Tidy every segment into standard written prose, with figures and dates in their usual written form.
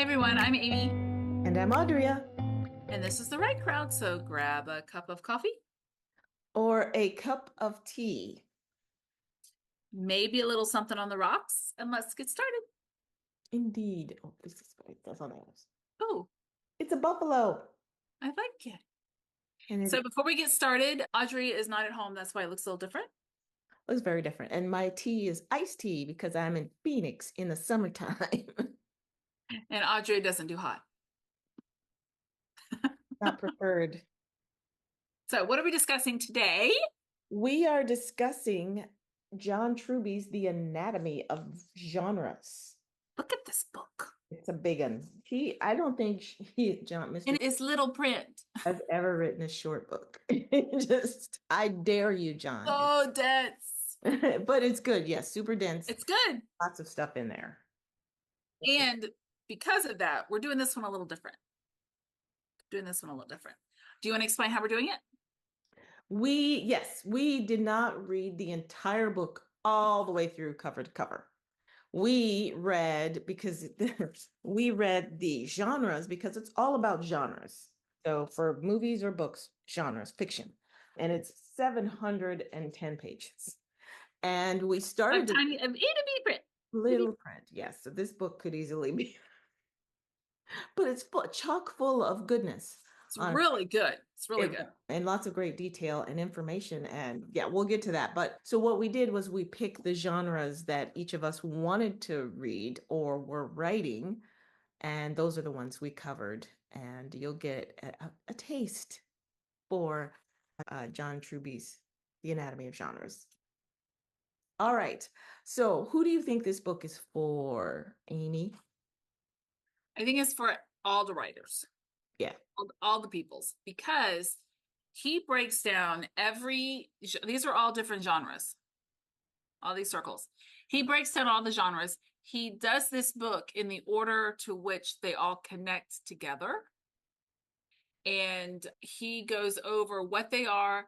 everyone, I'm Amy, And I'm Audrea. and this is the right crowd, so grab a cup of coffee, Or a cup of tea. maybe a little something on the rocks, and let's get started. Indeed. Oh, this is great. That's all that was. Oh, It's a buffalo. I like it. And So it before we get started, Audrey is not at home. That's why it looks a little different. looks very different. And my tea is iced tea because I'm in Phoenix in the summertime. And Audrey doesn't do hot. Not preferred. So what are we discussing today? We are discussing John Truby's The Anatomy of Genres. Look at this book. It's a big one. I don't think Mr. And it's little print. has ever written a short book. I dare you, John. So dense. But it's good. Yes, super dense. It's good. Lots of stuff in there. And because of that, we're doing this one a little different. Do you want to explain how we're doing it? We did not read the entire book all the way through cover to cover. We read we read the genres because it's all about genres. So for movies or books, genres, fiction. And it's 710 pages. And we started Tiny, itty bitty print. little print. Yes. So this book could easily be, but it's chock full of goodness. It's really good. It's really good. And lots of great detail and information. And yeah, we'll get to that. But so what we did was we picked the genres that each of us wanted to read or were writing. And those are the ones we covered. And you'll get a taste for John Truby's The Anatomy of Genres. All right. So who do you think this book is for, Amy? I think it's for all the writers. Yeah. All the peoples, because he breaks down these are all different genres, all these circles. He breaks down all the genres. He does this book in the order to which they all connect together. And he goes over what they are,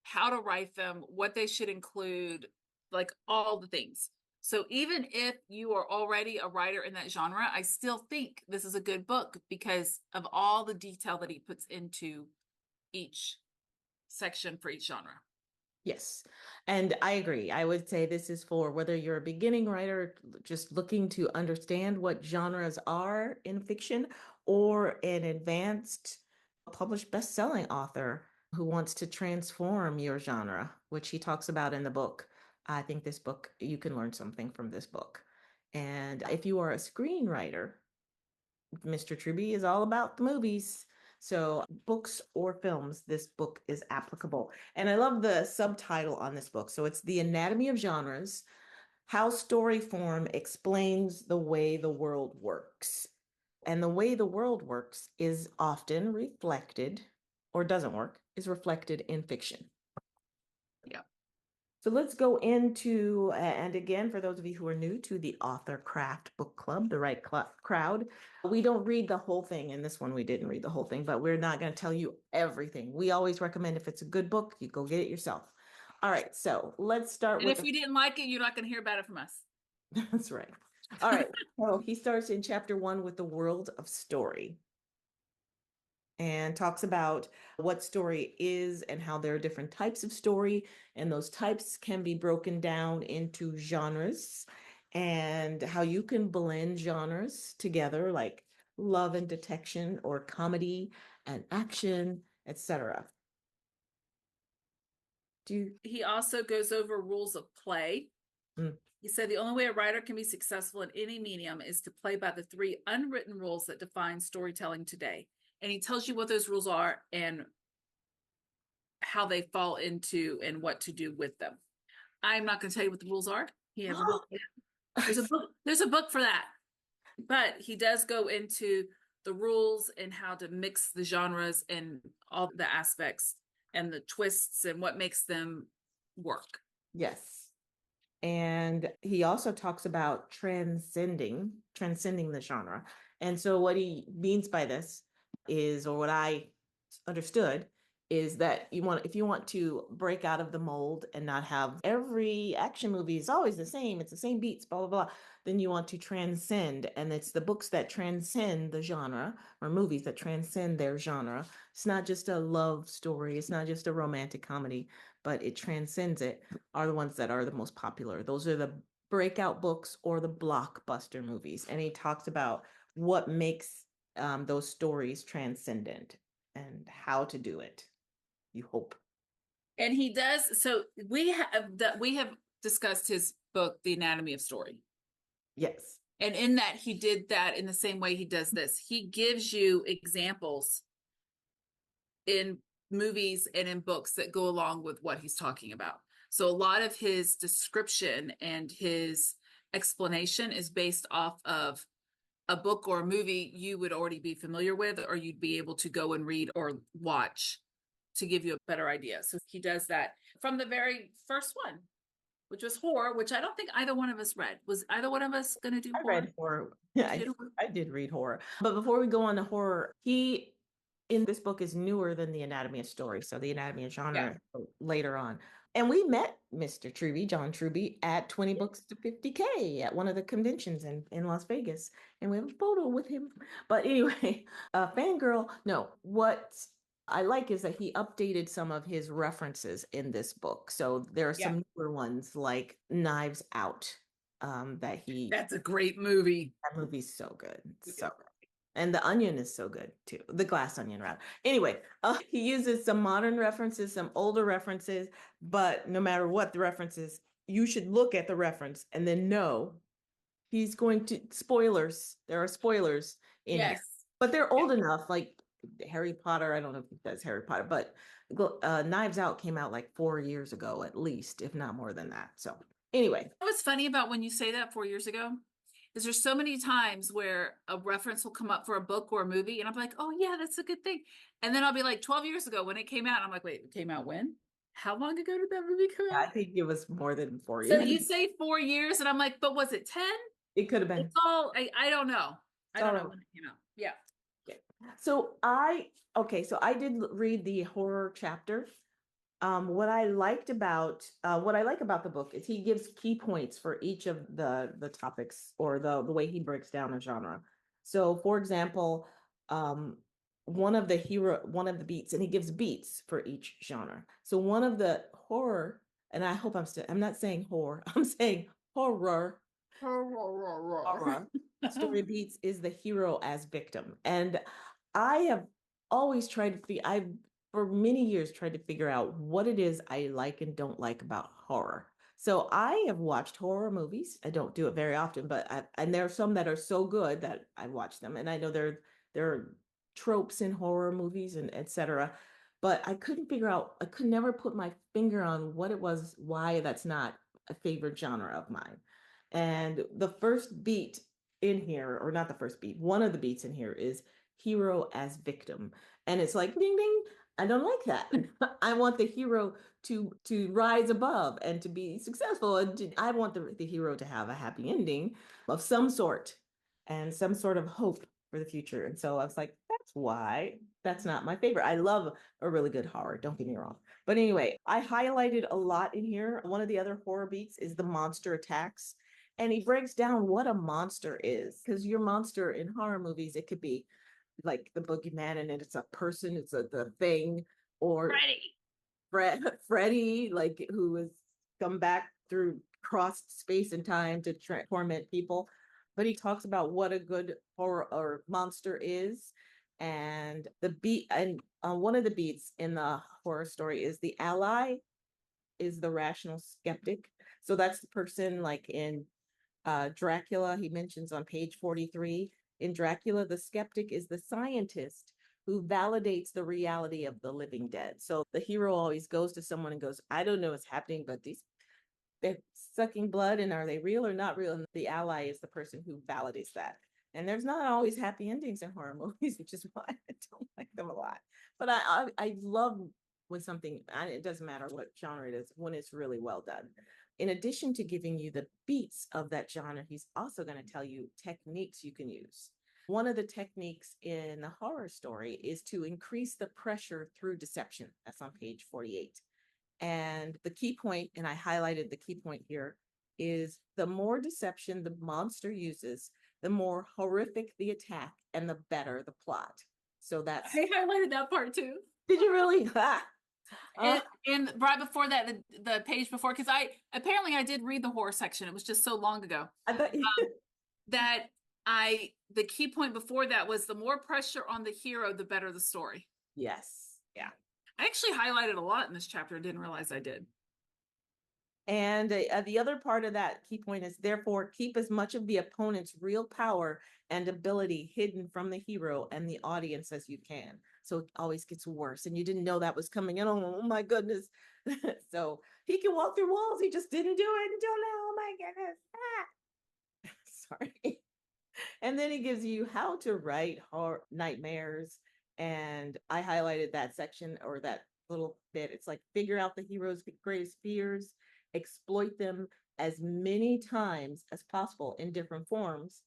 how to write them, what they should include, like all the things. So even if you are already a writer in that genre, I still think this is a good book because of all the detail that he puts into each section for each genre. Yes. And I agree. I would say this is for whether you're a beginning writer just looking to understand what genres are in fiction, or an advanced published best-selling author who wants to transform your genre, which he talks about in the book. I think this book, you can learn something from this book. And if you are a screenwriter, Mr. Truby is all about the movies. So books or films, this book is applicable. And I love the subtitle on this book. So it's The Anatomy of Genres, How Story Form Explains the Way the World Works. And the way the world works is often reflected, or doesn't work, is reflected in fiction. Yeah. So let's go into, and again, for those of you who are new to the Author Craft Book Club, the right crowd, we don't read the whole thing. In this one, we didn't read the whole thing, but we're not going to tell you everything. We always recommend if it's a good book, you go get it yourself. All right, so let's start with. And if you didn't like it, you're not going to hear about it from us. That's right. All right, so he starts in chapter 1 with the world of story, and talks about what story is and how there are different types of story. And those types can be broken down into genres and how you can blend genres together, like love and detection or comedy and action, etc. He also goes over rules of play. He said the only way a writer can be successful in any medium is to play by the 3 unwritten rules that define storytelling today. And he tells you what those rules are and how they fall into and what to do with them. I'm not going to tell you what the rules are. He has a book. There's a book for that. But he does go into the rules and how to mix the genres and all the aspects and the twists and what makes them work. Yes. And he also talks about transcending the genre. And so what he means by this is, or what I understood, is that if you want to break out of the mold and not have every action movie is always the same, it's the same beats, blah, blah, blah, then you want to transcend. And it's the books that transcend the genre, or movies that transcend their genre. It's not just a love story, it's not just a romantic comedy, but it transcends it, are the ones that are the most popular. Those are the breakout books or the blockbuster movies. And he talks about what makes those stories transcendent and how to do it. You hope. And he does. So we have discussed his book, The Anatomy of Story. Yes. And in that, he did that in the same way he does this. He gives you examples in movies and in books that go along with what he's talking about. So a lot of his description and his explanation is based off of a book or a movie you would already be familiar with, or you'd be able to go and read or watch to give you a better idea. So he does that from the very first one, which was horror, which I don't think either one of us read. Was either one of us going to do I horror? read horror. I did read horror. But before we go on to horror, he in this book is newer than the Anatomy of Story. So the Anatomy of Genre later on. And we met Mr. Truby, John Truby, at 20 Books to 50K at one of the conventions in Las Vegas. And we have a photo with him. But anyway, fangirl, no, what I like is that he updated some of his references in this book. So there are some newer ones like Knives Out. That's a great movie. That movie's so good. So good. And The Onion is so good too. The Glass Onion, rather. Anyway, he uses some modern references, some older references, but no matter what the references, you should look at the reference and then know he's going to spoilers. There are spoilers in here, but they're old enough. Like Harry Potter. I don't know if he says Harry Potter, but Knives Out came out like 4 years ago, at least, if not more than that. So anyway, what's funny about when you say that 4 years ago is there's so many times where a reference will come up for a book or a movie, and I'm like, oh yeah, that's a good thing. And then I'll be like 12 years ago when it came out. I'm like, wait, it came out when? How long ago did that movie come out? I think it was more than 4 So years. you say 4 years, and I'm like, but was it 10? It could have been. It's all, I don't know. I don't know when it came out. Yeah. Okay. So I did read the horror chapter. What I like about the book is he gives key points for each of the topics or the way he breaks down a genre. So for example, one of the beats, and he gives beats for each genre. So one of the horror, and I hope I'm not saying horror, I'm saying horror. Horror story beats is the hero as victim. And I have always tried to I've for many years tried to figure out what it is I like and don't like about horror. So I have watched horror movies. I don't do it very often, but and there are some that are so good that I watch them. And I know there are tropes in horror movies and etc. But I could never put my finger on what it was, why that's not a favorite genre of mine. And the first beat in here, or not the first beat, one of the beats in here is hero as victim. And it's like, ding, ding, I don't like that. I want the hero to rise above and to be successful. And I want the hero to have a happy ending of some sort and some sort of hope for the future. And so I was like, that's why that's not my favorite. I love a really good horror, don't get me wrong. But anyway, I highlighted a lot in here. One of the other horror beats is the monster attacks. And he breaks down what a monster is, because your monster in horror movies, it could be like the boogeyman, and it's a person, it's the thing, or Freddy, like who has come back through crossed space and time to torment people. But he talks about what a good horror or monster is, and the beat, and one of the beats in the horror story is the ally is the rational skeptic. So that's the person like in Dracula, he mentions on page 43. In Dracula, the skeptic is the scientist who validates the reality of the living dead. So the hero always goes to someone and goes, I don't know what's happening, but they're sucking blood, and are they real or not real? And the ally is the person who validates that. And there's not always happy endings in horror movies, which is why I don't like them a lot. But I love when something, it doesn't matter what genre it is, when it's really well done. In addition to giving you the beats of that genre, he's also going to tell you techniques you can use. One of the techniques in a horror story is to increase the pressure through deception. That's on page 48. And the key point, and I highlighted the key point here, is the more deception the monster uses, the more horrific the attack and the better the plot. So that's, I highlighted that part too. did you really? And right before that, the page before, because I did read the horror section. It was just so long ago. I bet That the key point before that was the more pressure on the hero, the better the story. Yes. Yeah. I actually highlighted a lot in this chapter. I didn't realize I did. And the other part of that key point is, therefore, keep as much of the opponent's real power and ability hidden from the hero and the audience as you can. So it always gets worse. And you didn't know that was coming in. Oh my goodness. So he can walk through walls. He just didn't do it until now. Oh my goodness. Sorry. And then he gives you how to write horror nightmares. And I highlighted that section, or that little bit. It's like, figure out the hero's greatest fears, exploit them as many times as possible in different forms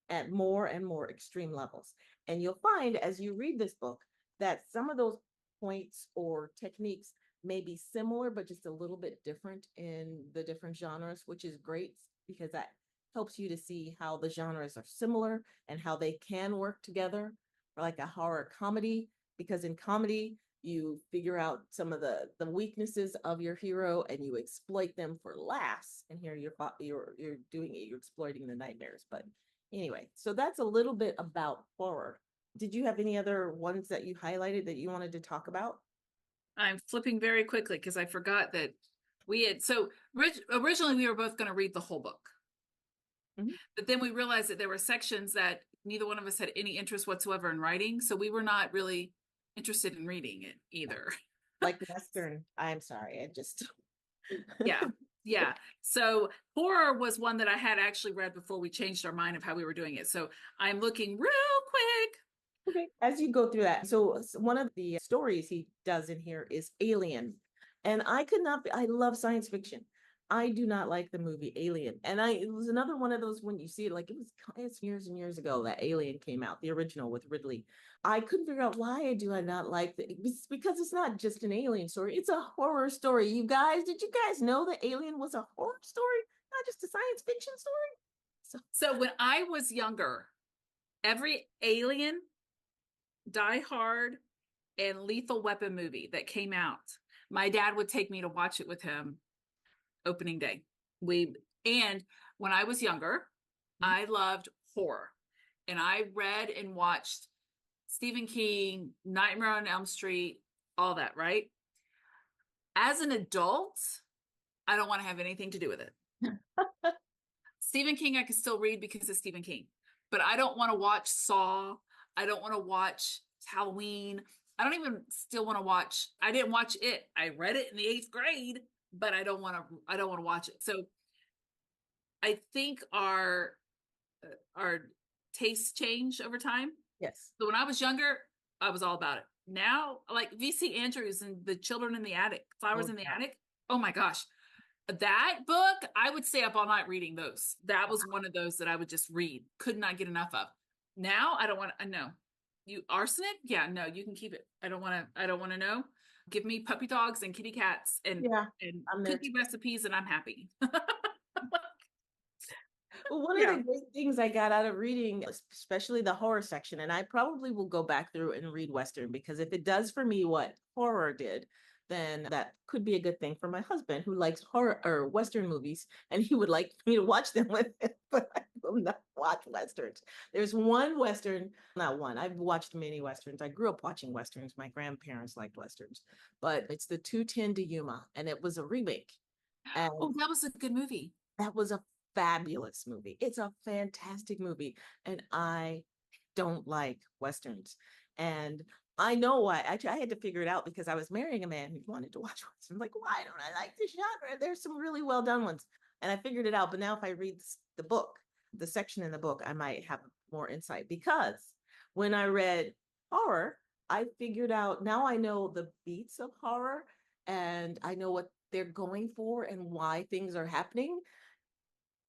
at more and more extreme levels. And you'll find as you read this book that some of those points or techniques may be similar, but just a little bit different in the different genres, which is great because that helps you to see how the genres are similar and how they can work together, or like a horror comedy, because in comedy, you figure out some of the weaknesses of your hero and you exploit them for laughs. And here you're doing it, you're exploiting the nightmares. But anyway, so that's a little bit about horror. Did you have any other ones that you highlighted that you wanted to talk about? I'm flipping very quickly because I forgot that originally we were both going to read the whole book. Mhm. But then we realized that there were sections that neither one of us had any interest whatsoever in writing. So we were not really interested in reading it either. Like Western. I'm sorry. I just. Yeah. Yeah. So horror was one that I had actually read before we changed our mind of how we were doing it. So I'm looking real quick. Okay. As you go through that, so one of the stories he does in here is Alien. And I love science fiction. I do not like the movie Alien. And it was another one of those, when you see it, like it's years and years ago that Alien came out, the original with Ridley. I couldn't figure out why do I not like it. It's because it's not just an alien story, it's a horror story. You guys, did you guys know that Alien was a horror story, not just a science fiction story? So when I was younger, every Alien, Die Hard, and Lethal Weapon movie that came out, my dad would take me to watch it with him opening day. And when I was younger, I loved horror. And I read and watched Stephen King, Nightmare on Elm Street, all that, right? As an adult, I don't want to have anything to do with it. Stephen King, I can still read because it's Stephen King, but I don't want to watch Saw. I don't want to watch Halloween. I don't even still want to watch. I didn't watch it. I read it in the 8th grade, but I don't want to watch it. So I think our tastes change over time. Yes. So when I was younger, I was all about it. Now, like VC Andrews and The Children in the Attic, Flowers in the Attic. Oh my gosh. That book, I would stay up all night reading those. That was one of those that I would just read. Could not get enough of. Now I don't want to know. You arsenic? Yeah, no, you can keep it. I don't want to know. Give me puppy dogs and kitty cats and cookie recipes and I'm happy. Well, one of the great things I got out of reading, especially the horror section, and I probably will go back through and read Western, because if it does for me what horror did, then that could be a good thing for my husband, who likes horror or Western movies, and he would like me to watch them with him, but I will not watch Westerns. There's one Western, not one, I've watched many Westerns. I grew up watching Westerns. My grandparents liked Westerns, but it's the 210 to Yuma, and it was a remake. And oh, that was a good movie. that was a fabulous movie. It's a fantastic movie. And I don't like Westerns. And I know why. Actually, I had to figure it out because I was marrying a man who wanted to watch Westerns. Like, why don't I like this genre? There's some really well done ones. And I figured it out. But now if I read the book, the section in the book, I might have more insight, because when I read horror, I figured out, now I know the beats of horror and I know what they're going for and why things are happening.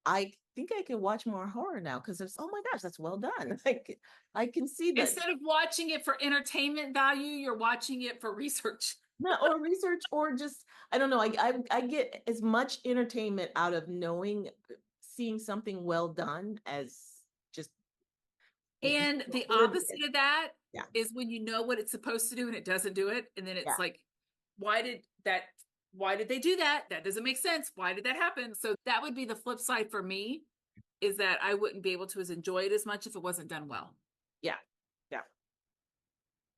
I think I can watch more horror now because it's, oh my gosh, that's well done. Like I can see that. Instead of watching it for entertainment value, you're watching it for research. No, or research, or just I don't know. I get as much entertainment out of knowing, seeing something well done as just And the good. opposite of that Yeah, is when you know what it's supposed to do and it doesn't do it. And then yeah, it's like, why did that? Why did they do that? That doesn't make sense. Why did that happen? So that would be the flip side for me, is that I wouldn't be able to enjoy it as much if it wasn't done well. yeah, yeah.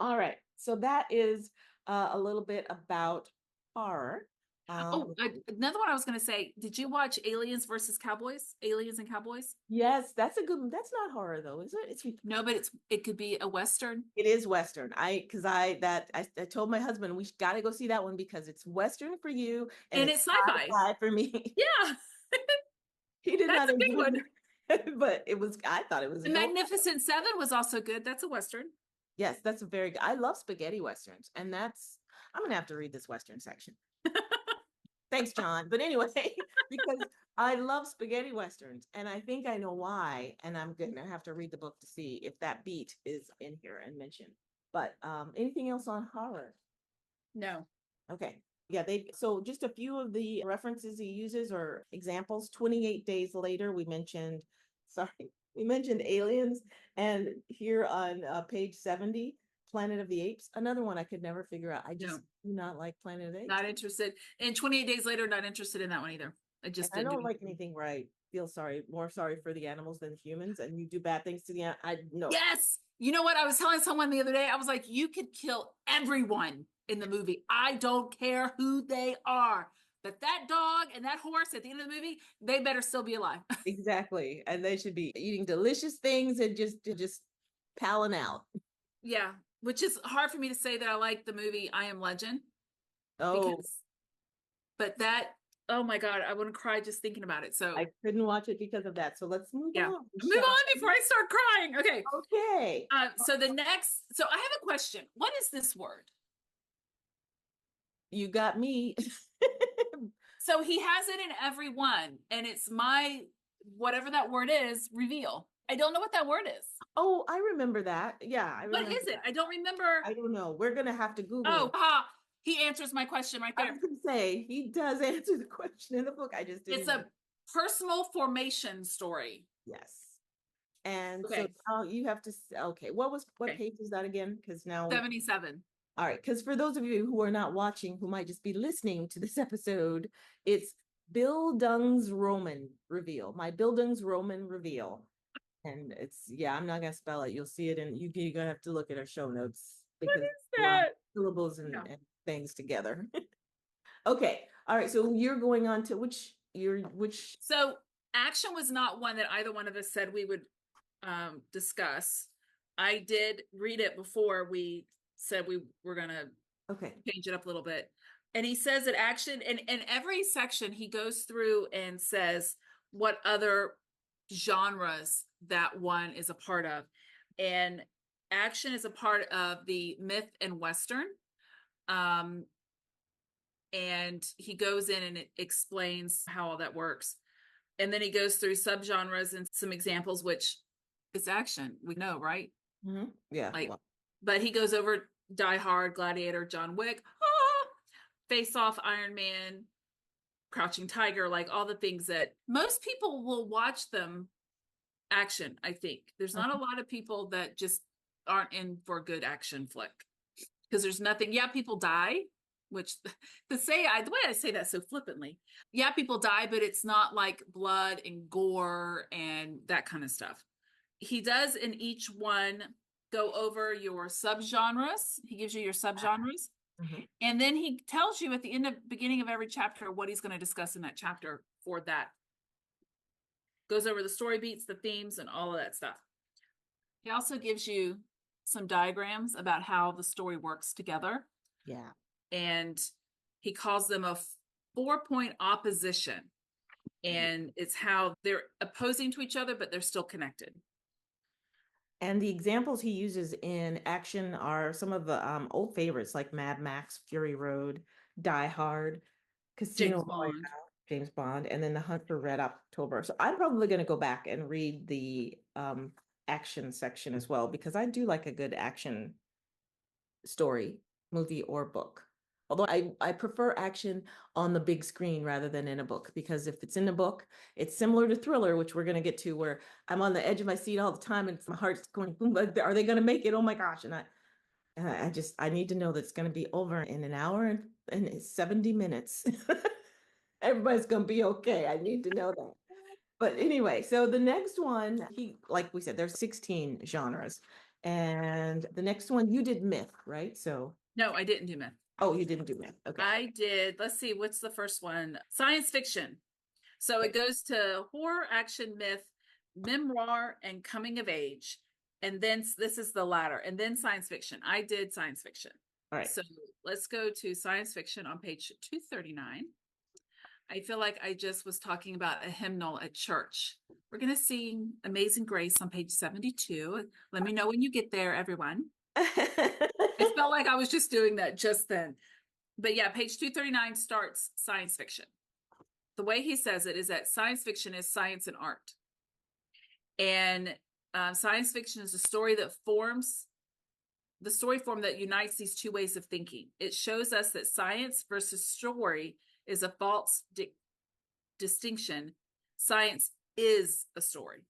All right. So that is a little bit about horror. Oh, another one I was going to say, did you watch Aliens versus Cowboys? Aliens and Cowboys? Yes, that's a good one. That's not horror though, is it? No, but it could be a Western. It is Western. I told my husband we got to go see that one because it's Western for you and And it's it's sci-fi. sci-fi for me. Yeah, He did that's not a big enjoy one. it, but I thought it was The adorable. Magnificent Seven was also good. That's a Western. Yes, that's a very good. I love spaghetti Westerns, and I'm gonna have to read this Western section. Thanks, John. But anyway, because I love spaghetti Westerns, and I think I know why, and I'm gonna have to read the book to see if that beat is in here and mentioned. But anything else on horror? No. Okay. Yeah, so just a few of the references he uses or examples. 28 Days Later, sorry, we mentioned aliens. And here on page 70, Planet of the Apes, another one I could never figure out. I just No. do not like Planet of the Apes. Not interested. And 28 Days Later, not interested in that one either. I just And I didn't don't do like anything. anything where I feel more sorry for the animals than humans, and you do bad things to the I no. Yes. You know what? I was telling someone the other day, I was like, you could kill everyone in the movie. I don't care who they are. But that dog and that horse at the end of the movie, they better still be alive. Exactly. And they should be eating delicious things and just palling out. Yeah. Which is hard for me to say that I like the movie I Am Legend. Oh, But that, oh my God, I want to cry just thinking about it. So I couldn't watch it because of that. So let's move yeah, on. move on before I start crying. Okay. Okay. So I have a question. What is this word? You got me. So he has it in every one, and it's my, whatever that word is, reveal. I don't know what that word is. Oh, I remember that. Yeah, I What remember is it? that. I don't remember. I don't know. We're gonna have to Google Oh, it. he answers my question right I there. was gonna say he does answer the question in the book. I just didn't It's know. a personal formation story. Yes. And so Okay. now you have to okay, what Okay. page is that again? Because now 77. all right, because for those of you who are not watching, who might just be listening to this episode, it's Bildungsroman reveal. My Bildungsroman reveal. And I'm not gonna spell it. You'll see it, and you're gonna have to look at our show notes because a lot of That. syllables No. and things together. Okay, all right. So you're going on to which So action was not one that either one of us said we would discuss. I did read it before we said we were going to okay. change it up a little bit. And he says that action, and in every section, he goes through and says what other genres that one is a part of. And action is a part of the myth and Western. And he goes in and it explains how all that works. And then he goes through subgenres and some examples, which is action. We know, right? Mm-hmm. Yeah. Like, well, but he goes over Die Hard, Gladiator, John Wick, Face Off, Iron Man, Crouching Tiger, like all the things that most people will watch them action. I think there's not a lot of people that just aren't in for a good action flick because there's nothing. Yeah, people die, which the way I say that so flippantly. Yeah, people die, but it's not like blood and gore and that kind of stuff. He does in each one go over your subgenres. He gives you your subgenres. mm-hmm. And then he tells you at the beginning of every chapter what he's going to discuss in that chapter for that. Goes over the story beats, the themes, and all of that stuff. He also gives you some diagrams about how the story works together. Yeah. And he calls them a 4-point opposition. And it's how they're opposing to each other, but they're still connected. And the examples he uses in action are some of the old favorites like Mad Max, Fury Road, Die Hard, Casino James Bond. James Bond, and then The Hunt for Red October. So I'm probably going to go back and read the action section as well, because I do like a good action story, movie, or book. Although I prefer action on the big screen rather than in a book, because if it's in a book, it's similar to Thriller, which we're going to get to, where I'm on the edge of my seat all the time and my heart's going, boom, are they going to make it? Oh my gosh. And I need to know that it's going to be over in an hour and 70 minutes. Everybody's going to be okay. I need to know that. But anyway, so the next one, like we said, there's 16 genres. And the next one, you did myth, right? So, No, I didn't do myth. oh, you didn't do myth. Okay. I did, let's see, what's the first one? Science fiction. So it goes to horror, action, myth, memoir, and coming of age. And then this is the latter, and then science fiction. I did science fiction. All right. So let's go to science fiction on page 239. I feel like I just was talking about a hymnal at church. We're going to sing Amazing Grace on page 72. Let me know when you get there, everyone. It felt like I was just doing that just then. But yeah, page 239 starts science fiction. The way he says it is that science fiction is science and art. And science fiction is a story that forms the story form that unites these two ways of thinking. It shows us that science versus story is a false distinction. Science is a story.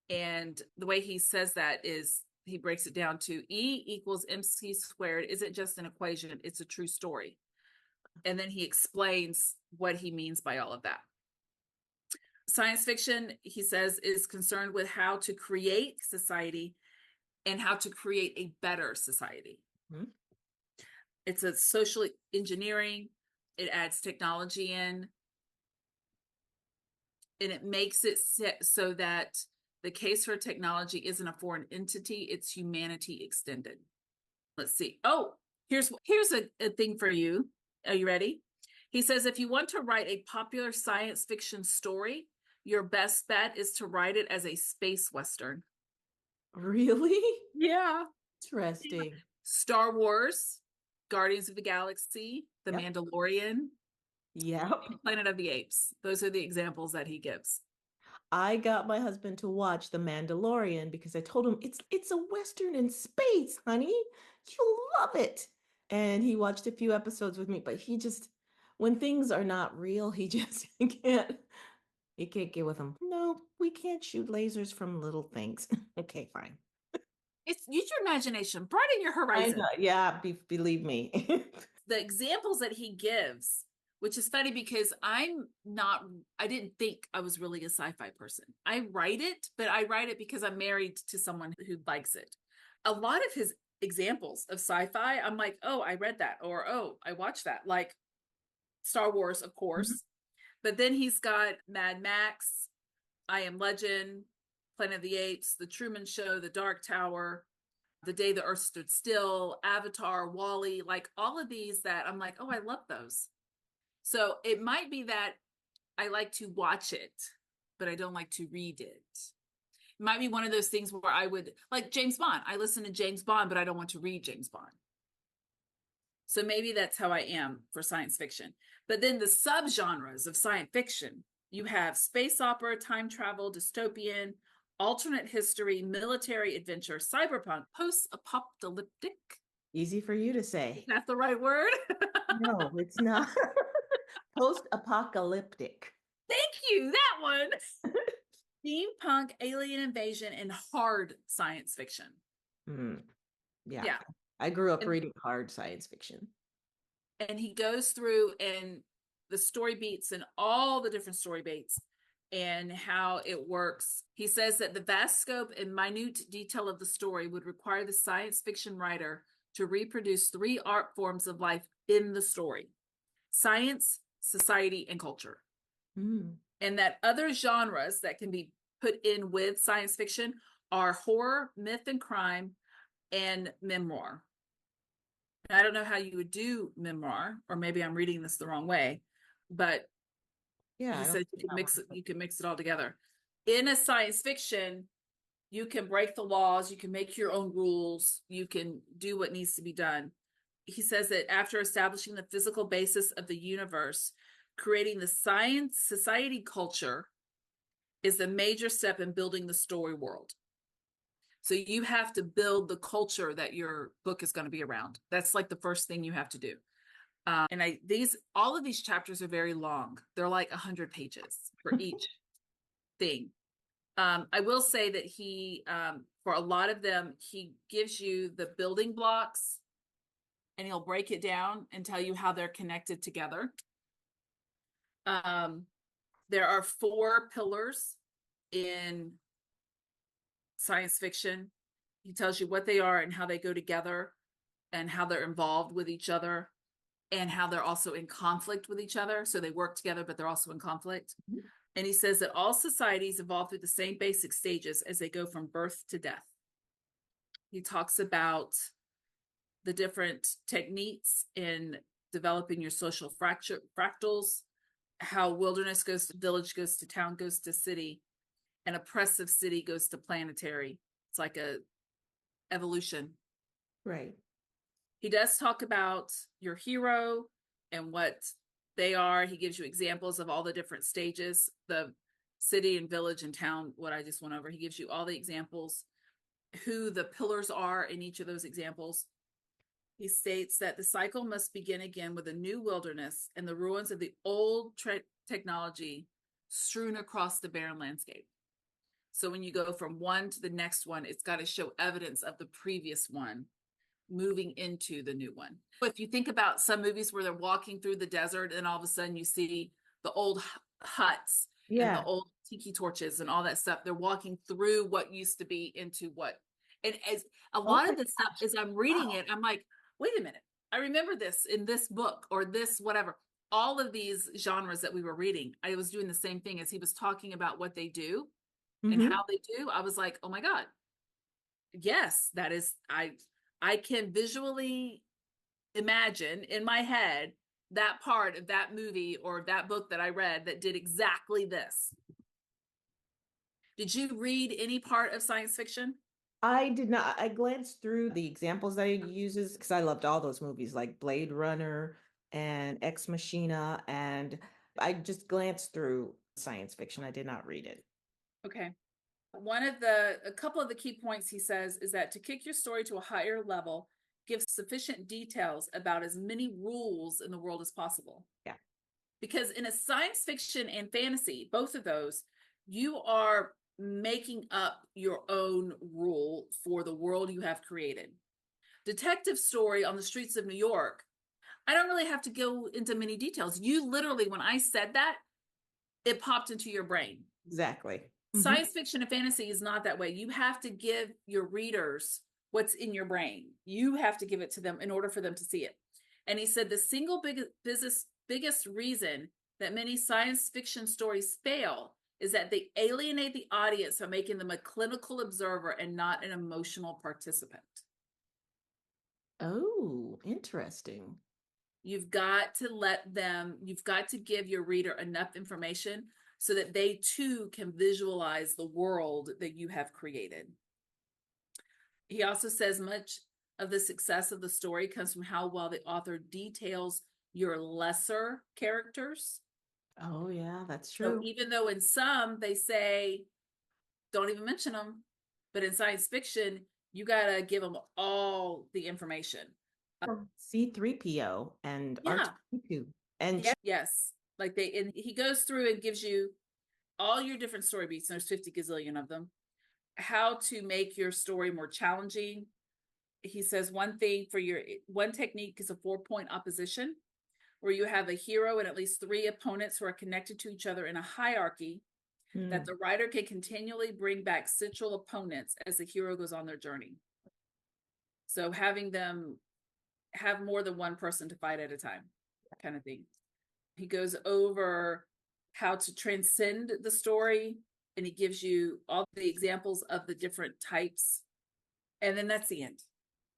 And the way he says that is he breaks it down to E equals MC squared isn't just an equation, it's a true story. And then he explains what he means by all of that. Science fiction, he says, is concerned with how to create society and how to create a better society. Mm-hmm. It's a social engineering. It adds technology in. And it makes it so that the case for technology isn't a foreign entity, it's humanity extended. Let's see. Oh, here's a thing for you. Are you ready? He says, if you want to write a popular science fiction story, your best bet is to write it as a space Western. Really? Yeah. Interesting. Star Wars, Guardians of the Galaxy, The Mandalorian. Yeah. Planet of the Apes. Those are the examples that he gives. I got my husband to watch The Mandalorian because I told him it's a Western in space, honey. You'll love it. And he watched a few episodes with me, but he just, when things are not real, he just can't get with them. No, we can't shoot lasers from little things. Okay, fine. Use your imagination, broaden your horizon. Yeah, believe me. The examples that he gives, which is funny because I didn't think I was really a sci-fi person. I write it, but I write it because I'm married to someone who likes it. A lot of his examples of sci-fi, I'm like, oh, I read that, or oh, I watched that. Like Star Wars, of course. Mm-hmm. But then he's got Mad Max, I Am Legend, Planet of the Apes, The Truman Show, The Dark Tower, The Day the Earth Stood Still, Avatar, WALL-E, like all of these that I'm like, oh, I love those. So it might be that I like to watch it, but I don't like to read it. It might be one of those things where I would, like James Bond. I listen to James Bond, but I don't want to read James Bond. So maybe that's how I am for science fiction. But then the subgenres of science fiction, you have space opera, time travel, dystopian, alternate history, military adventure, cyberpunk, post-apocalyptic. Easy for you to say. Is that the right word? No, it's not. Post-apocalyptic. Thank you, that one. Steampunk, alien invasion, and hard science fiction. Yeah. I grew up reading hard science fiction. And he goes through and the story beats and all the different story beats and how it works. He says that the vast scope and minute detail of the story would require the science fiction writer to reproduce 3 art forms of life in the story: science, society, and culture. And that other genres that can be put in with science fiction are horror, myth and crime, and memoir. I don't know how you would do memoir, or maybe I'm reading this the wrong way, but yeah, he said you can mix it all together. In a science fiction, you can break the laws, you can make your own rules, you can do what needs to be done. He says that after establishing the physical basis of the universe, creating the science society culture is a major step in building the story world. So you have to build the culture that your book is going to be around. That's like the first thing you have to do. And all of these chapters are very long. They're like 100 pages for each thing. I will say that he, for a lot of them, he gives you the building blocks and he'll break it down and tell you how they're connected together. There are 4 pillars in science fiction. He tells you what they are and how they go together and how they're involved with each other and how they're also in conflict with each other. So they work together, but they're also in conflict. Mm-hmm. And he says that all societies evolve through the same basic stages as they go from birth to death. He talks about the different techniques in developing your social fractals, how wilderness goes to village, goes to town, goes to city, and oppressive city goes to planetary. It's like a evolution. Right. He does talk about your hero and what they are. He gives you examples of all the different stages, the city and village and town, what I just went over. He gives you all the examples, who the pillars are in each of those examples. He states that the cycle must begin again with a new wilderness and the ruins of the old technology strewn across the barren landscape. So when you go from one to the next one, it's got to show evidence of the previous one moving into the new one. If you think about some movies where they're walking through the desert and all of a sudden you see the old huts and the old tiki torches and all that stuff, they're walking through what used to be into what. And as a lot of this stuff, as I'm reading it, I'm like, wait a minute, I remember this in this book or this whatever. All of these genres that we were reading, I was doing the same thing as he was talking about what they do and how they do. I was like, oh my God, yes, that is, I can visually imagine in my head that part of that movie or that book that I read that did exactly this. Did you read any part of science fiction? I did not. I glanced through the examples that he uses because I loved all those movies like Blade Runner and Ex Machina, and I just glanced through science fiction. I did not read it. Okay. A couple of the key points he says is that to kick your story to a higher level, give sufficient details about as many rules in the world as possible. Yeah. Because in a science fiction and fantasy, both of those, you are making up your own rule for the world you have created. Detective story on the streets of New York, I don't really have to go into many details. You literally, when I said that, it popped into your brain. Exactly. Science fiction and fantasy is not that way. You have to give your readers what's in your brain. You have to give it to them in order for them to see it. And he said the single biggest reason that many science fiction stories fail is that they alienate the audience by making them a clinical observer and not an emotional participant. Oh, interesting. You've got to give your reader enough information so that they too can visualize the world that you have created. He also says much of the success of the story comes from how well the author details your lesser characters. Oh, yeah, that's true. So even though in some they say, don't even mention them, but in science fiction, you got to give them all the information. C3PO and R2D2. And yes, like he goes through and gives you all your different story beats. There's 50 gazillion of them. How to make your story more challenging. He says one technique is a 4-point opposition, where you have a hero and at least 3 opponents who are connected to each other in a hierarchy that the writer can continually bring back central opponents as the hero goes on their journey. So having them have more than one person to fight at a time, kind of thing. He goes over how to transcend the story, and he gives you all the examples of the different types. And then that's the end.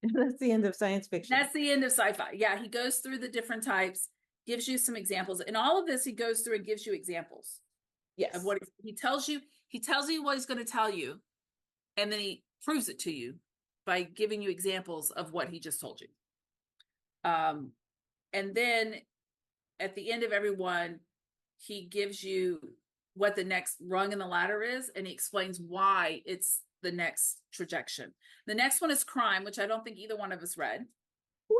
That's the end of science fiction. That's the end of sci-fi. Yeah, he goes through the different types, gives you some examples. And all of this, he goes through and gives you examples. Yes. Of what he tells you. He tells you what he's going to tell you, and then he proves it to you by giving you examples of what he just told you. And then at the end of every one, he gives you what the next rung in the ladder is, and he explains why it's the next trajectory. The next one is crime, which I don't think either one of us read. Well,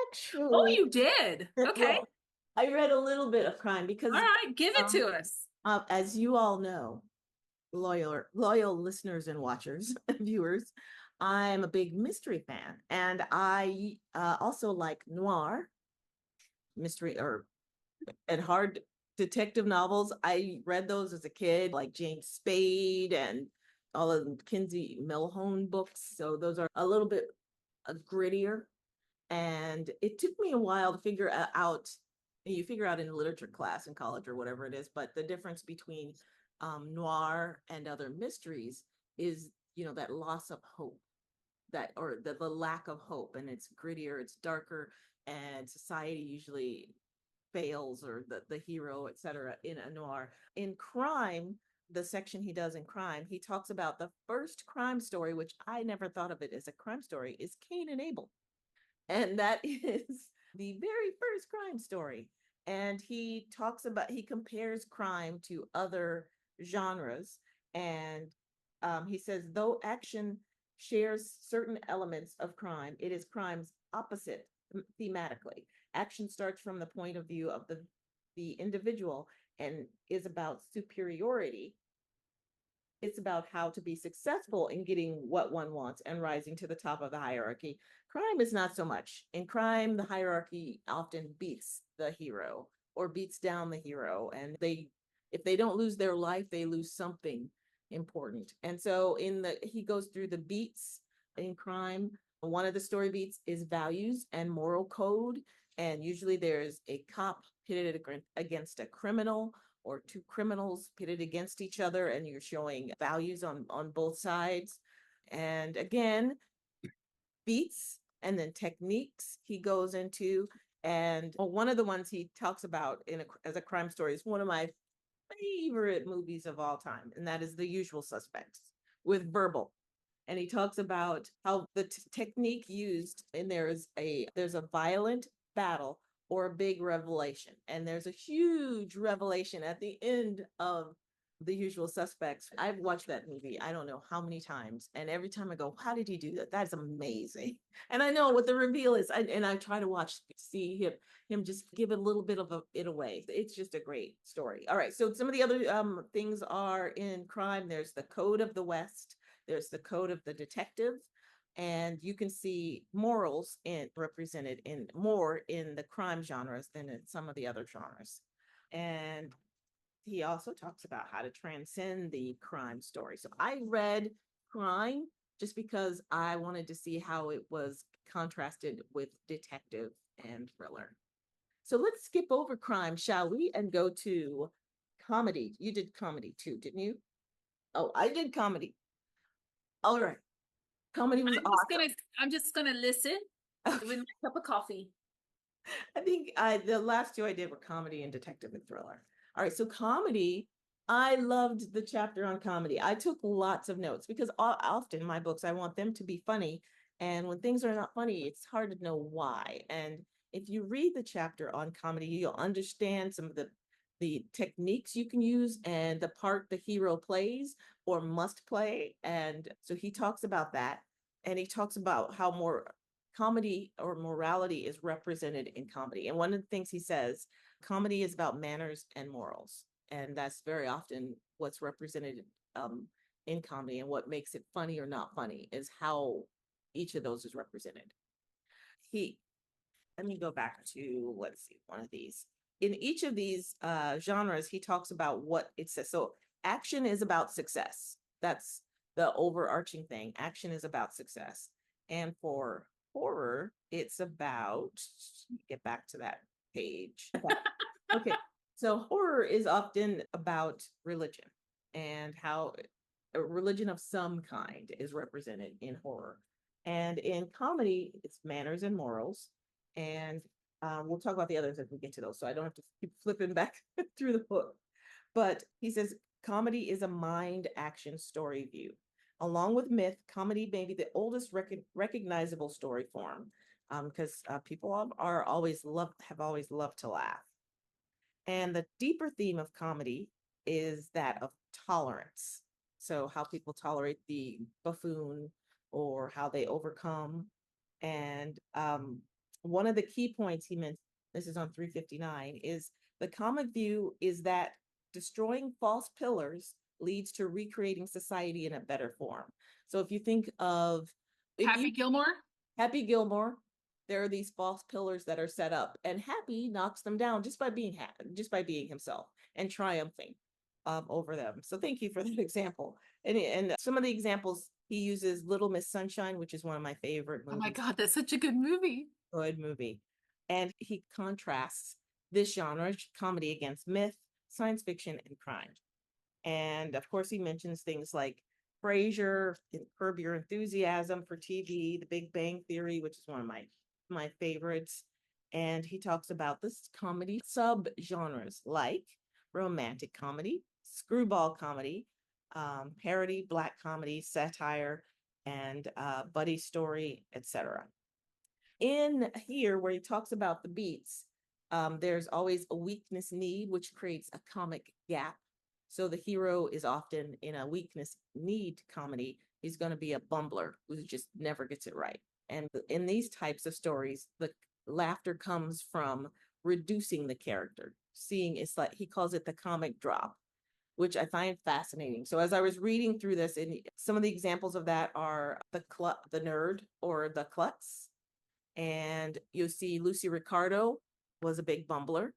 Oh, actually, you did. Okay. well, I read a little bit of crime All because, right, give it to us. as you all know, loyal listeners and watchers, viewers, I'm a big mystery fan, and I also like noir mystery or and hard detective novels. I read those as a kid, like James Spade and all of the Kinsey Millhone books. So those are a little bit grittier. And it took me a while to figure out, you figure out in literature class in college or whatever it is, but the difference between noir and other mysteries is, that loss of hope, that or the lack of hope, and it's grittier, it's darker, and society usually fails, or the hero, etc. In a noir. In crime, the section he does in crime, he talks about the first crime story, which I never thought of it as a crime story, is Cain and Abel. And that is the very first crime story. And he compares crime to other genres. And he says, though action shares certain elements of crime, it is crime's opposite thematically. Action starts from the point of view of the individual and is about superiority. It's about how to be successful in getting what one wants and rising to the top of the hierarchy. Crime is not so much. In crime, the hierarchy often beats the hero or beats down the hero. And if they don't lose their life, they lose something important. And so he goes through the beats in crime. One of the story beats is values and moral code. And usually there's a cop pitted against a criminal, or two criminals pitted against each other, and you're showing values on both sides. And again, beats and then techniques he goes into. And one of the ones he talks about as a crime story is one of my favorite movies of all time, and that is The Usual Suspects with Verbal. And he talks about how the technique used, and there's a violent battle or a big revelation, and there's a huge revelation at the end of The Usual Suspects. I've watched that movie I don't know how many times, and every time I go, how did he do that? That's amazing. And I know what the reveal is, and I try to see him just give a little bit of it away. It's just a great story. All right, so some of the other things are in crime. There's the Code of the West, there's the Code of the Detective, and you can see morals represented more in the crime genres than in some of the other genres. And he also talks about how to transcend the crime story. So I read crime just because I wanted to see how it was contrasted with detective and thriller. So let's skip over crime, shall we, and go to comedy. You did comedy too, didn't you? Oh, I did comedy. All right. Comedy was awesome. I'm just gonna listen with my cup of coffee. I think the last two I did were comedy and detective and thriller. All right, so comedy, I loved the chapter on comedy. I took lots of notes because often my books, I want them to be funny. And when things are not funny, it's hard to know why. And if you read the chapter on comedy, you'll understand some of the techniques you can use and the part the hero plays or must play. And so he talks about that. And he talks about how more comedy or morality is represented in comedy. And one of the things he says, comedy is about manners and morals. And that's very often what's represented in comedy. And what makes it funny or not funny is how each of those is represented. Let me go back to, let's see, one of these. In each of these genres, he talks about what it says. So action is about success. That's the overarching thing. Action is about success. And for horror, it's about, get back to that page. Okay. So horror is often about religion and how a religion of some kind is represented in horror. And in comedy, it's manners and morals. And we'll talk about the others as we get to those. So I don't have to keep flipping back through the book. But he says comedy is a mind action story view. Along with myth, comedy may be the oldest recognizable story form because people have always loved to laugh. And the deeper theme of comedy is that of tolerance. So, how people tolerate the buffoon or how they overcome. And one of the key points he mentioned, this is on 359, is the comic view is that destroying false pillars leads to recreating society in a better form. So, if you think of, if you Happy Gilmore. Happy Gilmore, there are these false pillars that are set up, and Happy knocks them down just by being happy, just by being himself and triumphing over them. So thank you for that example. And some of the examples he uses Little Miss Sunshine, which is one of my favorite Oh my movies. God, that's such a good movie. Good movie. And he contrasts this genre, comedy, against myth, science fiction, and crime. And of course, he mentions things like Frasier, Curb Your Enthusiasm for TV, The Big Bang Theory, which is one of my favorites. And he talks about this comedy subgenres like romantic comedy, screwball comedy, parody, black comedy, satire, and buddy story, etc. In here, where he talks about the beats, there's always a weakness need, which creates a comic gap. So the hero is often in a weakness need comedy. He's going to be a bumbler who just never gets it right. And in these types of stories, the laughter comes from reducing the character, seeing it's like he calls it the comic drop, which I find fascinating. So as I was reading through this, and some of the examples of that are the nerd or the klutz, and you'll see Lucy Ricardo was a big bumbler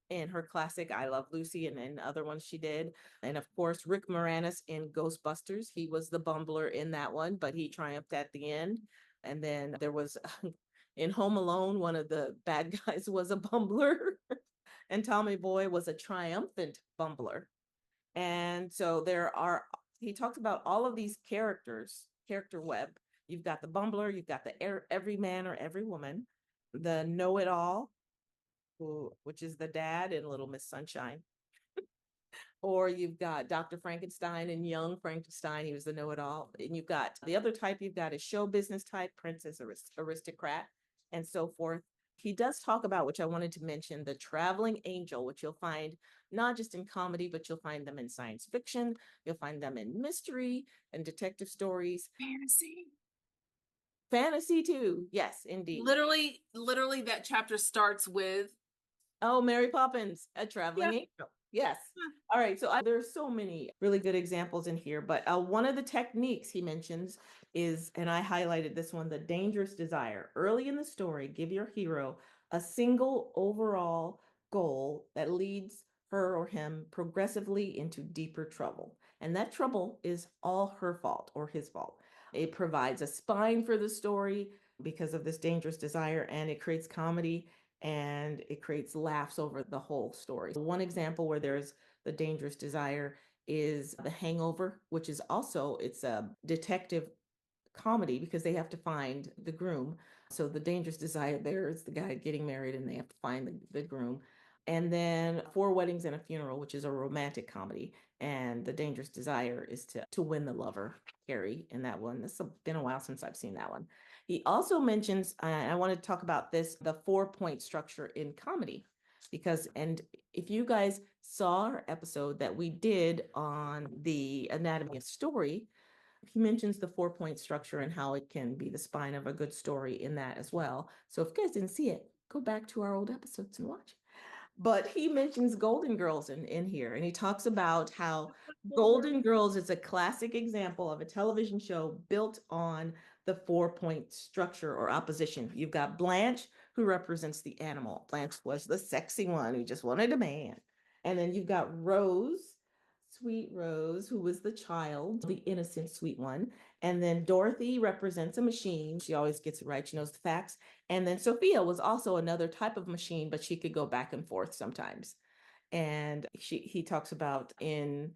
in her classic I Love Lucy and other ones she did. And of course, Rick Moranis in Ghostbusters, he was the bumbler in that one, but he triumphed at the end. And then there was in Home Alone, one of the bad guys was a bumbler, and Tommy Boy was a triumphant bumbler. And so he talks about all of these characters, character web. You've got the bumbler, you've got the every man or every woman, the know-it-all, which is the dad in Little Miss Sunshine. Or you've got Dr. Frankenstein and Young Frankenstein, he was the know-it-all. And you've got the other type you've got is show business type, princess, aristocrat, and so forth. He does talk about, which I wanted to mention, the traveling angel, which you'll find not just in comedy, but you'll find them in science fiction, you'll find them in mystery and detective stories. Fantasy. Fantasy too. Yes, indeed. Literally, that chapter starts with, Oh, Mary Poppins, a traveling yeah. angel. Yes. All right. So there's so many really good examples in here, but one of the techniques he mentions is, and I highlighted this one, the dangerous desire. Early in the story, give your hero a single overall goal that leads her or him progressively into deeper trouble. And that trouble is all her fault or his fault. It provides a spine for the story because of this dangerous desire, and it creates comedy and it creates laughs over the whole story. One example where there's the dangerous desire is The Hangover, which is also, it's a detective comedy because they have to find the groom. So the dangerous desire there is the guy getting married and they have to find the groom. And then Four Weddings and a Funeral, which is a romantic comedy. And the dangerous desire is to win the lover, Carrie, in that one. It's been a while since I've seen that one. He also mentions, I want to talk about this, the 4-point structure in comedy. Because, and if you guys saw our episode that we did on the anatomy of story, he mentions the 4-point structure and how it can be the spine of a good story in that as well. So if you guys didn't see it, go back to our old episodes and watch. But he mentions Golden Girls in here, and he talks about how Golden Girls is a classic example of a television show built on the 4-point structure or opposition. You've got Blanche, who represents the animal. Blanche was the sexy one who just wanted a man. And then you've got Rose, sweet Rose, who was the child, the innocent, sweet one. And then Dorothy represents a machine. She always gets it right. She knows the facts. And then Sophia was also another type of machine, but she could go back and forth sometimes. And he talks about in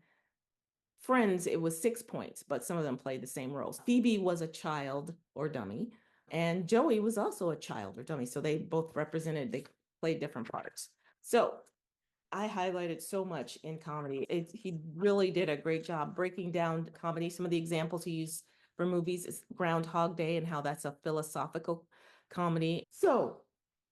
Friends, it was 6 points, but some of them played the same roles. Phoebe was a child or dummy, and Joey was also a child or dummy. So they both they played different parts. So I highlighted so much in comedy. He really did a great job breaking down comedy. Some of the examples he used for movies is Groundhog Day and how that's a philosophical comedy. So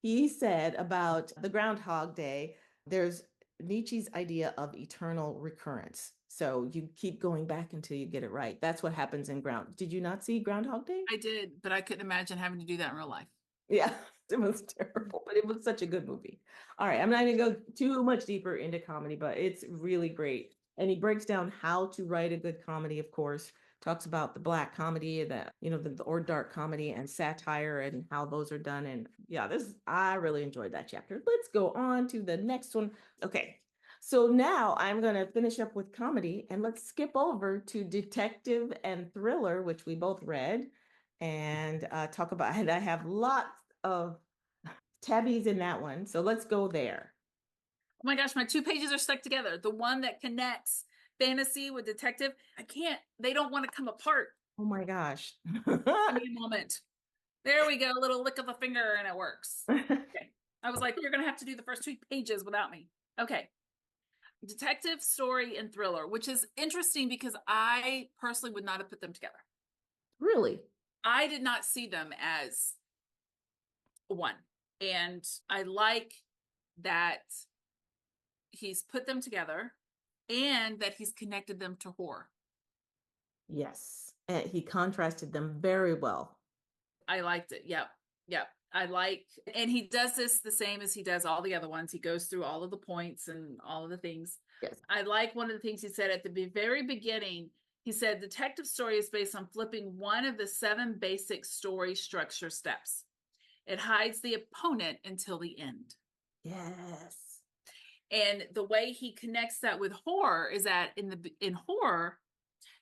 he said about the Groundhog Day, there's Nietzsche's idea of eternal recurrence. So you keep going back until you get it right. That's what happens in Ground. Did you not see Groundhog Day? I did, but I couldn't imagine having to do that in real life. Yeah, it was terrible, but it was such a good movie. All right, I'm not going to go too much deeper into comedy, but it's really great. And he breaks down how to write a good comedy, of course, talks about the black comedy, or dark comedy and satire and how those are done. And yeah, I really enjoyed that chapter. Let's go on to the next one. Okay. So now I'm going to finish up with comedy and let's skip over to detective and thriller, which we both read and talk about. And I have lots of tabbies in that one. So let's go there. Oh my gosh, my 2 pages are stuck together. The one that connects fantasy with detective, I can't, they don't want to come apart. Oh my gosh. Give me a moment. There we go, a little lick of the finger and it works. Okay. I was like, you're going to have to do the first 2 pages without me. Okay. Detective, story, and thriller, which is interesting because I personally would not have put them together. Really? I did not see them as one. And I like that he's put them together and that he's connected them to horror. Yes. And he contrasted them very well. I liked it. Yep. Yep. And he does this the same as he does all the other ones. He goes through all of the points and all of the things. Yes. I like one of the things he said at the very beginning. He said, detective story is based on flipping one of the 7 basic story structure steps. It hides the opponent until the end. Yes. And the way he connects that with horror is that in horror,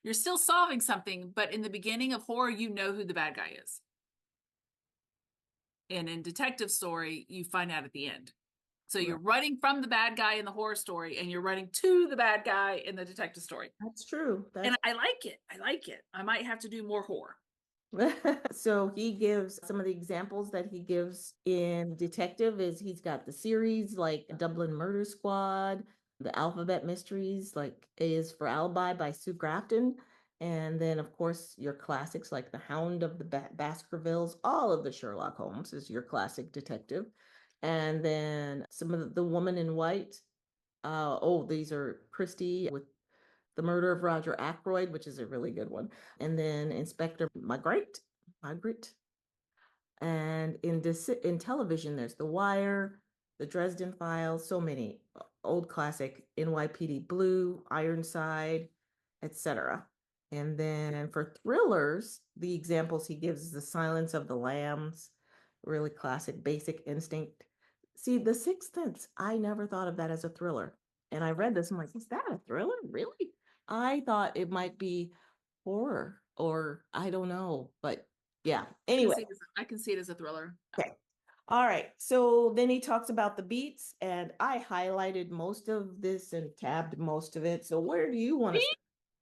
you're still solving something, but in the beginning of horror, you know who the bad guy is. And in detective story, you find out at the end. So you're running from the bad guy in the horror story and you're running to the bad guy in the detective story. That's true. And I like it. I like it. I might have to do more horror. So he gives some of the examples that he gives in detective is he's got the series like Dublin Murder Squad, the Alphabet Mysteries, like A is for Alibi by Sue Grafton. And then, of course, your classics like The Hound of the Baskervilles, all of the Sherlock Holmes is your classic detective. And then some of the Woman in White. These are Christie with The Murder of Roger Ackroyd, which is a really good one. And then Inspector Margaret. And in television, there's The Wire, The Dresden Files, so many old classic NYPD Blue, Ironside, etc. And then for thrillers, the examples he gives is The Silence of the Lambs, really classic, Basic Instinct. See, The Sixth Sense, I never thought of that as a thriller. And I read this, I'm like, is that a thriller? Really? I thought it might be horror or I don't know, but yeah. Anyway. I can see it as a thriller. Okay. All right. So then he talks about the beats, and I highlighted most of this and tabbed most of it. So where do you want to start?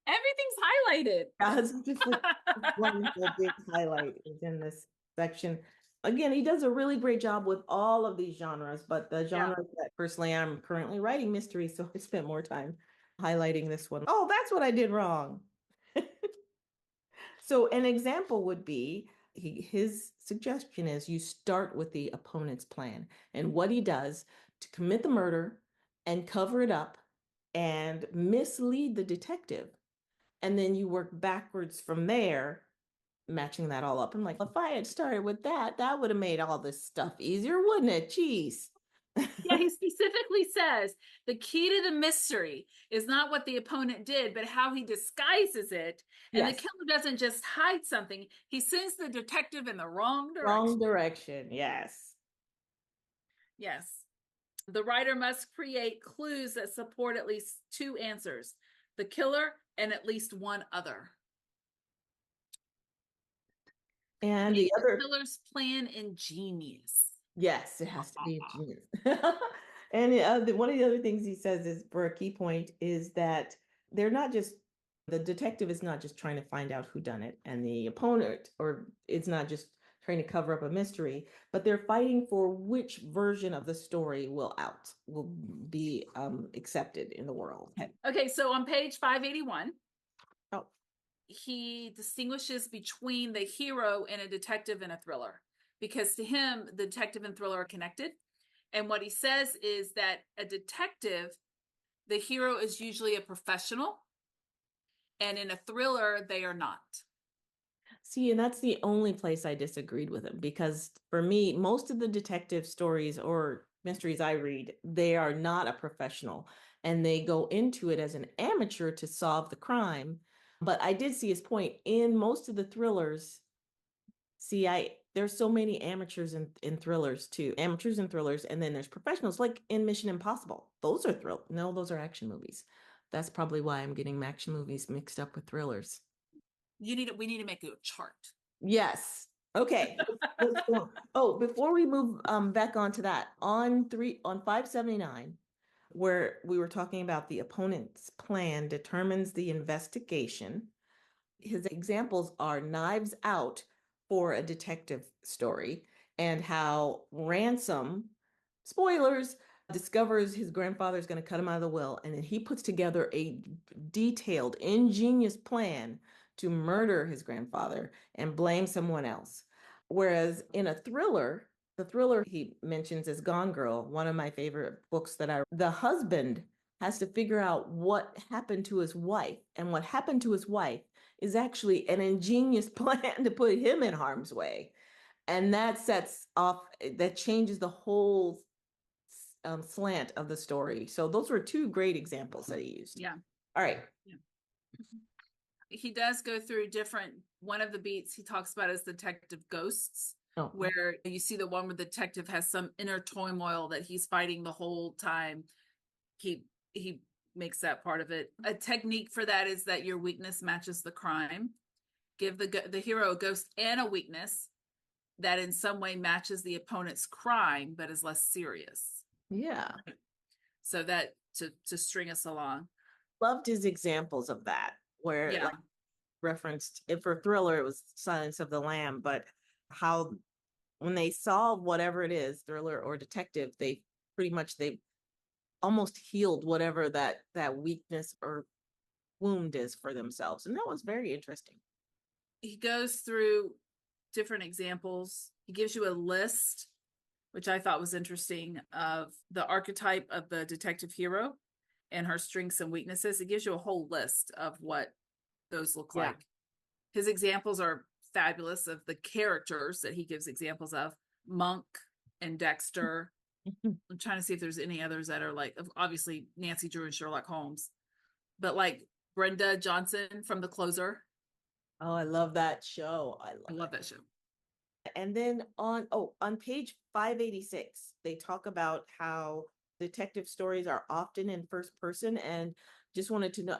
Everything's highlighted. That's just a wonderful big highlight is in this section. Again, he does a really great job with all of these genres, but the genres that personally I'm currently writing mystery, so I spent more time highlighting this one. Oh, that's what I did wrong. So an example would be his suggestion is you start with the opponent's plan and what he does to commit the murder and cover it up and mislead the detective. And then you work backwards from there, matching that all up. I'm like, if I had started with that, that would have made all this stuff easier, wouldn't it? Jeez. Yeah, he specifically says the key to the mystery is not what the opponent did, but how he disguises it. And Yes. the killer doesn't just hide something, he sends the detective in the wrong direction. Wrong direction, yes. Yes. The writer must create clues that support at least 2 answers, the killer and at least one other. And Make the other killer's plan ingenious. yes, it has to be genius. And one of the other things he says is for a key point is that they're not just the detective is not just trying to find out who done it, and the opponent, or it's not just trying to cover up a mystery, but they're fighting for which version of the story will be accepted in the world. Okay, so on page 581, Oh, he distinguishes between the hero and a detective and a thriller because to him the detective and thriller are connected, and what he says is that a detective the hero is usually a professional, and in a thriller, they are not. See, and that's the only place I disagreed with him, because for me, most of the detective stories or mysteries I read, they are not a professional and they go into it as an amateur to solve the crime. But I did see his point in most of the thrillers. See, there's so many amateurs in thrillers too. Amateurs in thrillers, and then there's professionals like in Mission Impossible. Those are no, those are action movies. That's probably why I'm getting action movies mixed up with thrillers. We need to make a chart. Yes. Okay. Oh, before we move back onto that, on 579, where we were talking about the opponent's plan determines the investigation, his examples are Knives Out for a detective story, and how Ransom, spoilers, discovers his grandfather is going to cut him out of the will, and then he puts together a detailed, ingenious plan to murder his grandfather and blame someone else. Whereas in a thriller, the thriller he mentions is Gone Girl, one of my favorite books the husband has to figure out what happened to his wife, and what happened to his wife is actually an ingenious plan to put him in harm's way. And that changes the whole slant of the story. So those were two great examples that he used. Yeah. All right. Yeah. He does go through one of the beats he talks about is detective ghosts, where you see the one where the detective has some inner turmoil that he's fighting the whole time. He makes that part of it. A technique for that is that your weakness matches the crime. Give the hero a ghost and a weakness that in some way matches the opponent's crime, but is less serious. Yeah. So that to string us along. Loved his examples of that, where Yeah. like referenced it for thriller, it was Silence of the Lamb, but how when they solve whatever it is, thriller or detective, they almost healed whatever that weakness or wound is for themselves. And that was very interesting. He goes through different examples. He gives you a list, which I thought was interesting, of the archetype of the detective hero and her strengths and weaknesses. It gives you a whole list of what those look like. His examples are fabulous of the characters that he gives examples of. Monk and Dexter. I'm trying to see if there's any others that are like, obviously Nancy Drew and Sherlock Holmes, but like Brenda Johnson from The Closer. Oh, I love that show. I love that show. And then on page 586, they talk about how detective stories are often in first person, and just wanted to know,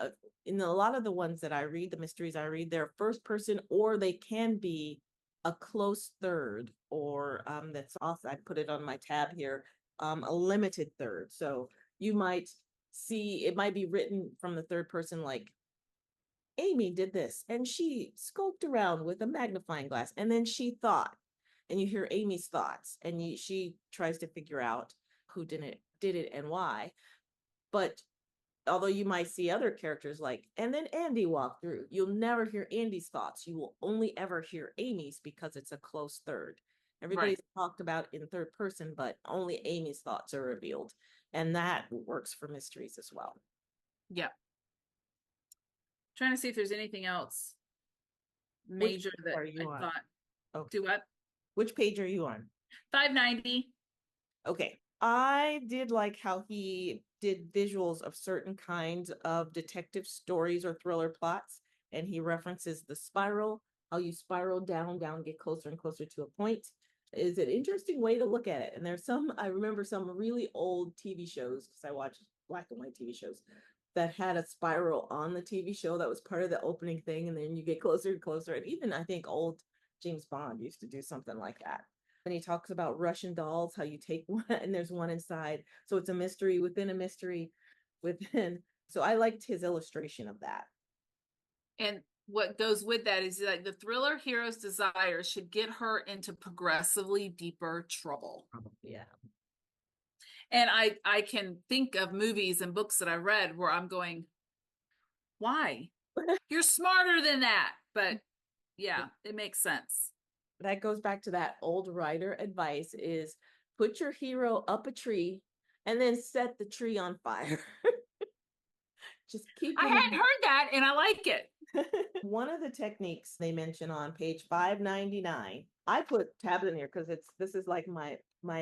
in a lot of the ones that I read, the mysteries I read, they're first person, or they can be a close third, or that's also, I put it on my tab here, a limited third. So you might see, it might be written from the third person, like Amy did this and she scoped around with a magnifying glass and then she thought, and you hear Amy's thoughts, and she tries to figure out who did it and why. But although you might see other characters like, and then Andy walked through, you'll never hear Andy's thoughts. You will only ever hear Amy's, because it's a close third. Everybody's talked about in third person, but only Amy's thoughts are revealed. And that works for mysteries as well. Yeah. Trying to see if there's anything else major that I thought. Okay. Do what? Which page are you on? 590. Okay. I did like how he did visuals of certain kinds of detective stories or thriller plots, and he references the spiral, how you spiral down, get closer and closer to a point. Is an interesting way to look at it. And I remember some really old TV shows, because I watched black and white TV shows, that had a spiral on the TV show that was part of the opening thing, and then you get closer and closer. And even I think old James Bond used to do something like that. And he talks about Russian dolls, how you take one and there's one inside. So it's a mystery within a mystery within. So I liked his illustration of that. And what goes with that is like the thriller hero's desire should get her into progressively deeper trouble. Yeah. And I can think of movies and books that I read where I'm going, why? You're smarter than that. But yeah, it makes sense. That goes back to that old writer advice, is put your hero up a tree and then set the tree on fire. Just keep I them hadn't in. heard that and I like it. One of the techniques they mention on page 599, I put tabs in here because this is like my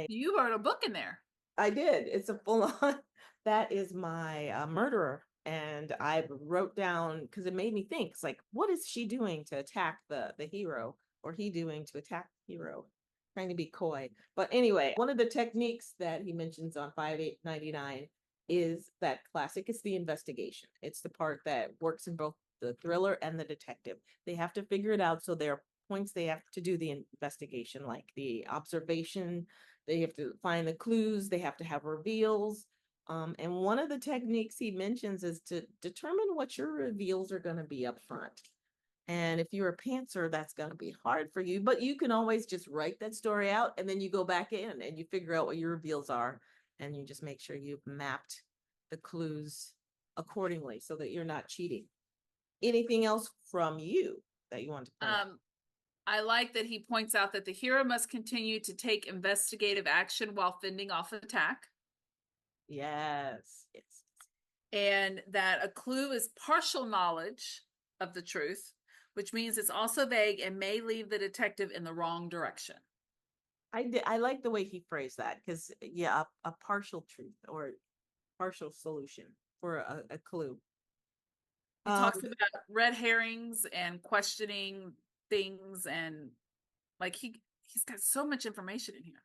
You wrote a book in there. I did. It's a full on. That is my murderer. And I wrote down because it made me think. It's like, what is she doing to attack the hero, or he doing to attack the hero? Trying to be coy. But anyway, one of the techniques that he mentions on 5899 is that classic. It's the investigation. It's the part that works in both the thriller and the detective. They have to figure it out. So there are points they have to do the investigation, like the observation, they have to find the clues, they have to have reveals. And one of the techniques he mentions is to determine what your reveals are going to be up front. And if you're a pantser, that's going to be hard for you, but you can always just write that story out and then you go back in and you figure out what your reveals are. And you just make sure you've mapped the clues accordingly so that you're not cheating. Anything else from you that you want to point out? I like that he points out that the hero must continue to take investigative action while fending off attack. Yes. Yes. And that a clue is partial knowledge of the truth, which means it's also vague and may lead the detective in the wrong direction. I like the way he phrased that because yeah, a partial truth or partial solution for a clue. He talks about red herrings and questioning things, and like he's got so much information in here.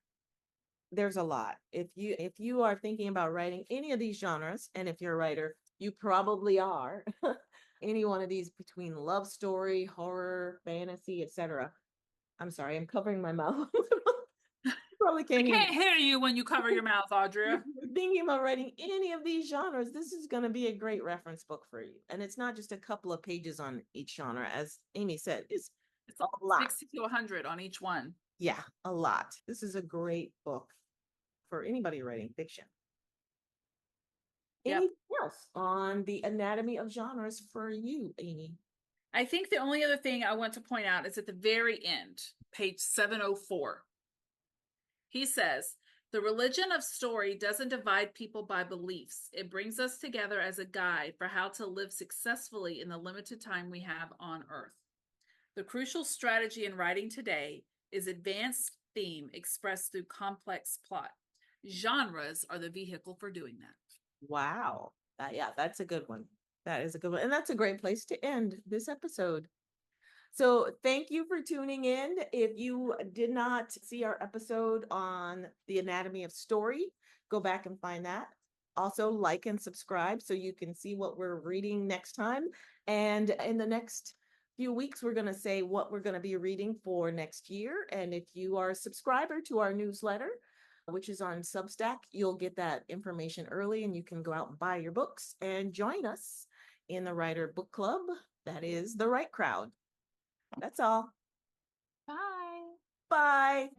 There's a lot. If you are thinking about writing any of these genres, and if you're a writer, you probably are. Any one of these between love story, horror, fantasy, etc. I'm sorry, I'm covering my mouth. Probably I can't hear me. can't hear you when you cover your mouth, Audrea. Thinking about writing any of these genres, this is going to be a great reference book for you. And it's not just a couple of pages on each genre, as Amy said, it's a lot. 60 to 100 on each one. Yeah, a lot. This is a great book for anybody writing fiction. Yep. Anything else on the anatomy of genres for you, Amy? I think the only other thing I want to point out is at the very end, page 704. He says, the religion of story doesn't divide people by beliefs. It brings us together as a guide for how to live successfully in the limited time we have on Earth. The crucial strategy in writing today is advanced theme expressed through complex plot. Genres are the vehicle for doing that. Wow. Yeah, that's a good one. That is a good one. And that's a great place to end this episode. So thank you for tuning in. If you did not see our episode on the anatomy of story, go back and find that. Also, like and subscribe so you can see what we're reading next time. And in the next few weeks, we're going to say what we're going to be reading for next year. And if you are a subscriber to our newsletter, which is on Substack, you'll get that information early and you can go out and buy your books and join us in the Writer Book Club. That is the Right Crowd. That's all. Bye. Bye.